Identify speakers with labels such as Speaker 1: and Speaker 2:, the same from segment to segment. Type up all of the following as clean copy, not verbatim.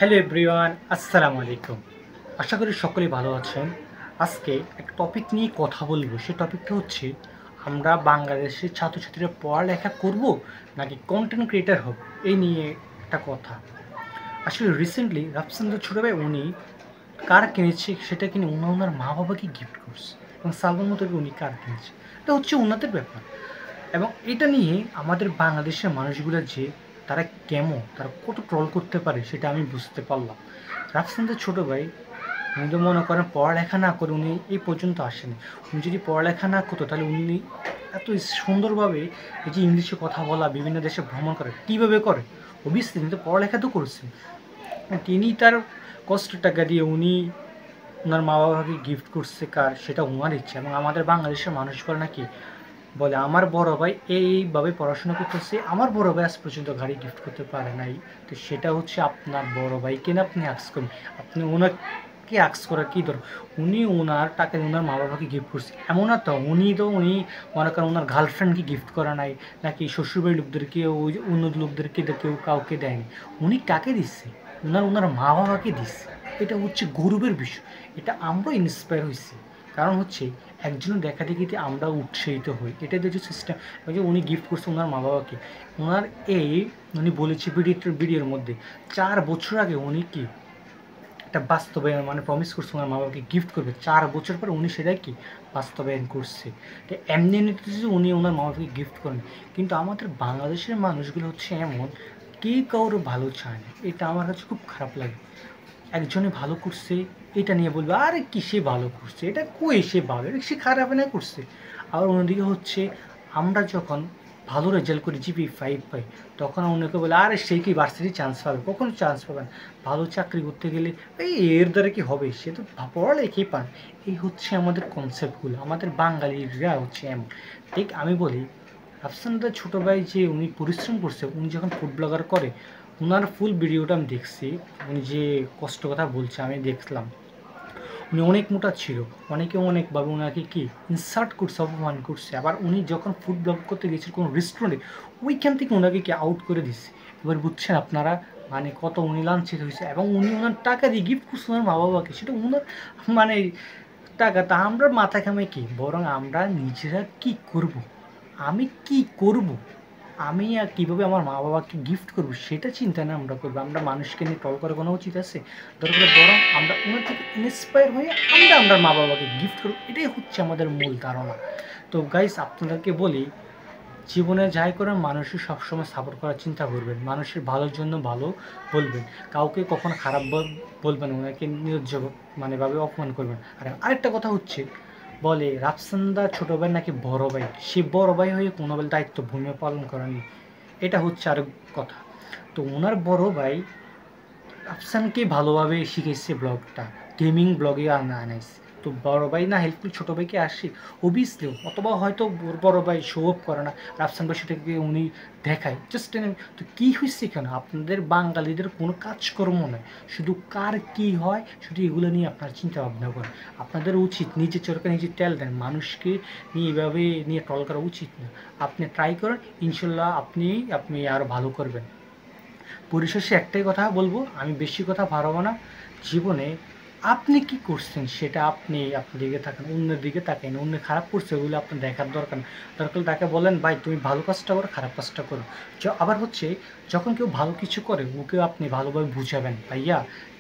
Speaker 1: Hello everyone, আসসালামু আলাইকুম। আশা করি সকলেই ভালো আছেন। আজকে একটা টপিক নিয়ে কথা বলবো। সেই টপিকটা হচ্ছে আমরা বাংলাদেশের ছাত্রছাত্রীরা পড়ালেখা করব নাকি কন্টেন্ট ক্রিয়েটার হব, এই নিয়ে একটা কথা। আসলে রিসেন্টলি রাফসানদের ছোটো ভাই উনি কার কিনেছে সেটা কিনে ওনার মা বাবাকে গিফট করছে, এবং সালমান মতো উনি কার কিনেছে এটা হচ্ছে ওনাদের ব্যাপার। এবং এটা নিয়ে আমাদের বাংলাদেশের মানুষগুলো যে তারা কেমন, তারা কত ট্রল করতে পারে সেটা আমি বুঝতে পারলাম। রাফসানদের ছোটো ভাই উনি তো মনে করেন পড়ালেখা না করে উনি এই পর্যন্ত আসেনি। উনি যদি পড়ালেখা না করতো তাহলে উনি এত সুন্দরভাবে এই যে ইংলিশে কথা বলা, বিভিন্ন দেশে ভ্রমণ করে কীভাবে করে? অবভিয়াসলি তিনি তো পড়ালেখা তো করছেন। তিনি তার কষ্টের টাকা দিয়ে উনি ওনার মা বাবাকে গিফট করছে কার, সেটা ওনার ইচ্ছা। এবং আমাদের বাংলাদেশের মানুষ বলে নাকি, বলে আমার বড় ভাই এইভাবে পড়াশোনা করতেছে, আমার বড় ভাই আজ পর্যন্ত গাড়ি গিফট করতে পারে নাই। তো সেটা হচ্ছে আপনার বড় ভাইকে না আপনি আক্স করুন, আপনি ওনাকে আক্স করার কী দরকার? উনি ওনার টাকা ওনার মা বাবাকে গিফট করছে, এমন না তো উনি মনে করেন ওনার গার্লফ্রেন্ডকে গিফট করা নাই, নাকি শ্বশুরবাড়ির লোকদেরকে, ওই অন্য লোকদেরকে কেউ কাউকে দেয়নি। উনি কাকে দিচ্ছে? ওনার মা বাবাকে দিচ্ছে। এটা হচ্ছে গৌরবের বিষয়। এটা আমরাও ইন্সপায়ার হয়েছি, কারণ হচ্ছে একজনের দেখা দেখিতে আমরা উৎসাহিত হই। এটাই যে সিস্টেম। যে উনি গিফট করছে ওনার মা বাবাকে, ওনার উনি বলেছে ভিডিওর মধ্যে 4 বছর আগে উনি কি একটা বাস্তবায়ন মানে প্রমিস করছে ওনার মা বাবাকে গিফট করবে, 4 বছর পর উনি সেটাই কি বাস্তবায়ন করছে। তো এমনি যে উনি ওনার মা বাবাকে গিফট করেন। কিন্তু আমাদের বাংলাদেশের মানুষগুলো হচ্ছে এমন, কেউ কারোর ভালো চায় না। এটা আমার কাছে খুব খারাপ লাগে। একজনে ভালো করছে এটা নিয়ে বলবে আরে কি সে ভালো করছে, এটা কই সে ভালো, এটা সে খারাপ না করছে। আবার অন্যদিকে হচ্ছে আমরা যখন ভালো রেজাল্ট করি GPA 5 পাই, তখন অনেকে বলে আরে সে কি ভার্সিটি চান্স পাবে, কখনো চান্স পাবে না। ভালো চাকরি করতে গেলে এর দ্বারা কি হবে, সে তো পড়ালেখাই পান। এই হচ্ছে আমাদের কনসেপ্টগুলো, আমাদের বাঙালিরা হচ্ছে এমন। ঠিক আমি বলি রাফসানদার ছোটো ভাই যে উনি পরিশ্রম করছে, উনি যখন ফুড ব্লগার করে ওনার ফুল ভিডিওটা আমি দেখছি। উনি যে কষ্ট কথা বলছে আমি দেখলাম। উনি অনেক মোটা ছিল, অনেকে অনেকভাবে ওনাকে কি ইনসাল্ট করছে, অপমান করছে। আবার উনি যখন ফুড ব্লগ করতে গেছিল কোনো রেস্টুরেন্টে, ওইখান থেকে ওনাকে কি আউট করে দিচ্ছে। এবার বুঝছেন আপনারা মানে কত উনি লাঞ্ছিত হয়েছে। এবং উনি ওনার টাকা দিয়ে গিফট করছে ওনার মা বাবাকে, সেটা ওনার মানে টাকা। তা আমরা মাথা ঘামে কি, বরং আমরা নিজেরা কি করব, আমি কি করব, আমি আর কীভাবে আমার মা বাবাকে গিফট করবো সেটা চিন্তা না আমরা করবো। আমরা মানুষকে নিয়ে ট্রল করে কোনো উচিত আছে? দরকার বরং আমরা ওনার থেকে ইন্সপায়ার হয়ে আমরা মা বাবাকে গিফট করবো, এটাই হচ্ছে আমাদের মূল ধারণা। তো গাইস আপনাদেরকে বলি, জীবনে যাই করেন মানুষের সবসময় সাপোর্ট করার চিন্তা করবেন, মানুষের ভালোর জন্য ভালো বলবেন, কাউকে কখনো খারাপ বলবেন, ওনাকে নির্লজ্জ ভাবে অপমান করবেন। আর আরেকটা কথা হচ্ছে, বলে রাফসানদা ছোটো ভাই নাকি বড় ভাই, সে বড় ভাই হয়ে কোনো বেলা দায়িত্ব ভূমিকা পালন করেনি, এটা হচ্ছে আরেক কথা। তো ওনার বড় ভাই রাফসানকে ভালোভাবে শিখেছে ব্লগটা, গেমিং ব্লগে আনাইছে। তো বড় ভাই না হেল্পফুল ছোটো ভাইকে আসে অবভিয়াসলি, অথবা হয়তো বড় ভাই শো অফ করে না, রাফসান ভাই সেটাকে উনি দেখায় জাস্ট। তো কী হয়েছে কেন, আপনাদের বাঙালিদের কোনো কাজকর্ম নয়, শুধু কার কী হয় শুধু এগুলো নিয়ে আপনারা চিন্তা ভাবনা করেন। আপনাদের উচিত নিজে চরকা নিজে তেল দেন, মানুষকে নিয়ে এভাবে নিয়ে ট্রল করা উচিত না। আপনি ট্রাই করেন, ইনশাল্লাহ আপনি আরও ভালো করবেন। পরিশেষে একটাই কথা বলবো, আমি বেশি কথা বাড়াবো না। জীবনে আপনি কি করছেন সেটা আপনার দিকে তাকান, অন্যের দিকে তাকান। অন্য খারাপ করছে ওগুলো আপনার দেখার দরকার না। দরকার তাকে বলেন ভাই তুমি ভালো কাজটা করো, খারাপ কাজটা করো। আবার হচ্ছে যখন কেউ ভালো কিছু করে ওকে আপনি ভালোভাবে বুঝাবেন, ভাইয়া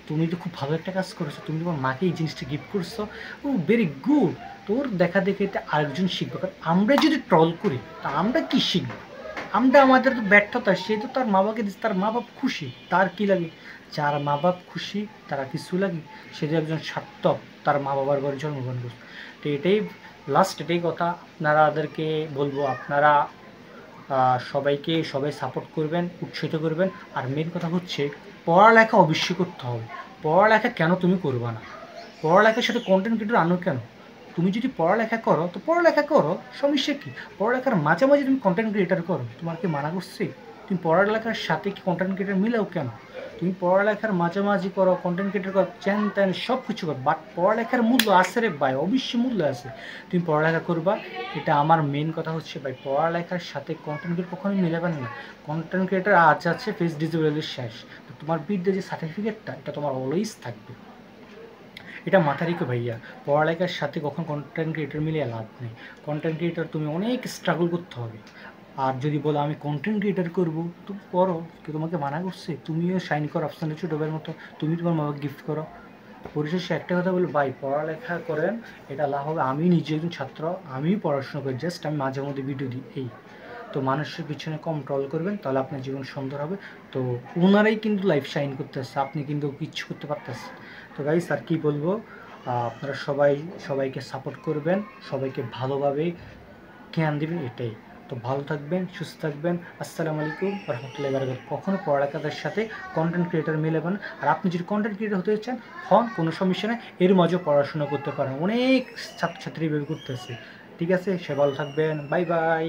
Speaker 1: তুমি তো খুব ভালো একটা কাজ করেছো, তুমি তোমার মাকে এই জিনিসটা গিফট করছো, ও ভেরি গুড। তোর দেখা দেখে আরেকজন শিখবে। কারণ আমরা যদি ট্রল করি তা আমরা কি শিখবো? আমাদের তো ব্যর্থতা, সে তো তার মা বাবাকে দিচ্ছে, তার মা বাপ খুশি, তার কি লাগে? যার মা বাপ খুশি তারা কিছু লাগে, সে যে একজন সার্থক তার মা বাবার ঘরে জন্মগ্রহণ করছে। তো এটাই এটাই কথা আপনারাদেরকে বলবো, আপনারা সবাই সাপোর্ট করবেন, উৎসাহিত করবেন। আর মেন কথা হচ্ছে পড়ালেখা অবশ্যই করতে হবে। পড়ালেখা কেন তুমি করবে না? পড়ালেখার সাথে কন্টেন্ট ক্রিয়েটর আনো কেন? তুমি যদি পড়ালেখা করো তো পড়ালেখা করো, সমস্যা কী? পড়ালেখার মাঝামাঝি তুমি কন্টেন্ট ক্রিয়েটার করো, তোমার কি মানা করছি? তুমি পড়ালেখার সাথে কি কন্টেন্ট ক্রিয়েটার মিলাও কেন? তুমি পড়ালেখার মাঝামাঝি করো, কন্টেন্ট ক্রিয়েটার করো, চ্যান ত্যান সব কিছু করো, বাট পড়ালেখার মূল্য আছে রে ভাই, অবশ্যই মূল্য আছে। তুমি পড়ালেখা করবা, এটা আমার মেন কথা হচ্ছে ভাই। পড়ালেখার সাথে কন্টেন্ট ক্রিয়েটার কখনোই মিলাবেন না। কন্টেন্ট ক্রিয়েটার আজ আছে, ফেস ডিজিটালের শেষ। তোমার বিরুদ্ধে যে সার্টিফিকেটটা এটা তোমার অলওয়েজ থাকবে। এটা মাথা রেখো ভাইয়া, পড়ালেখার সাথে কখন কন্টেন্ট ক্রিয়েটর মিলিয়ে লাভ নেই। কন্টেন্ট ক্রিয়েটর তুমি অনেক স্ট্রাগল করতে হবে। আর যদি বলো আমি কন্টেন্ট ক্রিয়েটর করবো, তো করো, কেউ তোমাকে মানা করছে? তুমিও শাইন করো আফসানা ছোটো ভাইয়ের মতো, তুমি তোমার মাকে গিফট করো। পরিশেষে একটা কথা বলি ভাই, পড়ালেখা করেন, এটা লাভ হবে। আমি নিজে একজন ছাত্র, আমিও পড়াশোনা করি, জাস্ট আমি মাঝে মধ্যে ভিডিও দিই এই। তো মানুষের পিছনে কম ট্রল করবেন, তাহলে আপনার জীবন সুন্দর হবে। তো ওনারাই কিন্তু লাইফ শাইন করতেছে, আপনি কিন্তু কিচ্ছু করতে পারতেছেন। তো গাইস আর কি বলবো, আপনারা সবাইকে সাপোর্ট করবেন, সবাইকে ভালোভাবে জ্ঞান দেবেন, এটাই। তো ভালো থাকবেন, সুস্থ থাকবেন। আসসালামু আলাইকুম রহমতুল্লাহি বারাকাতুহু। কখনো পড়ালেখার সাথে কন্টেন্ট ক্রিয়েটার মিলাবেন। আর আপনি যদি কন্টেন্ট ক্রিয়েটার হতে চান হন, কোনো সমস্যা নেই, এর মাঝেও পড়াশোনা করতে পারেন, অনেক ছাত্রছাত্রী এভাবে করতেছে। ঠিক আছে, সে ভালো থাকবেন, বাই বাই।